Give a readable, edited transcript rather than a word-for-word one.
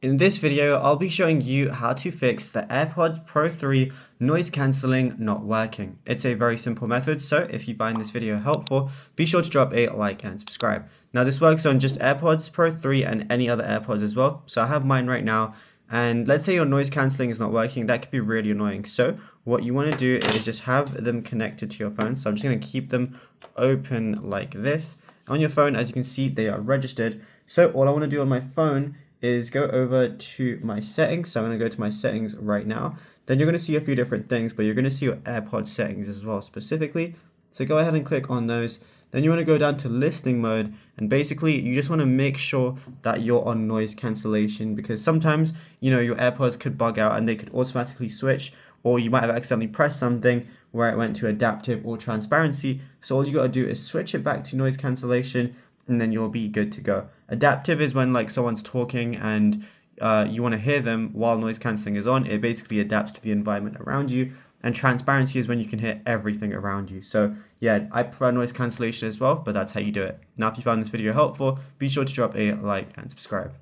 In this video, I'll be showing you how to fix the AirPods Pro 3 noise cancelling not working. It's a very simple method, so if you find this video helpful, be sure to drop a like and subscribe. Now this works on just AirPods Pro 3 and any other AirPods as well. So I have mine right now, and let's say your noise cancelling is not working, that could be really annoying. So what you want to do is just have them connected to your phone. So I'm just going to keep them open like this. On your phone, as you can see, they are registered. So all I want to do on my phone is go over to my settings. So I'm going to go to my settings right now. Then you're going to see a few different things, but you're going to see your AirPods settings as well specifically. So go ahead and click on those. Then you want to go down to listening mode, and basically you just want to make sure that you're on noise cancellation, because sometimes, your AirPods could bug out and they could automatically switch, or you might have accidentally pressed something where it went to adaptive or transparency. So all you got to do is switch it back to noise cancellation, and then you'll be good to go. Adaptive is when someone's talking and you want to hear them while noise cancelling is on. It basically adapts to the environment around you. And transparency is when you can hear everything around you. So yeah, I prefer noise cancellation as well, but that's how you do it. Now, if you found this video helpful, be sure to drop a like and subscribe.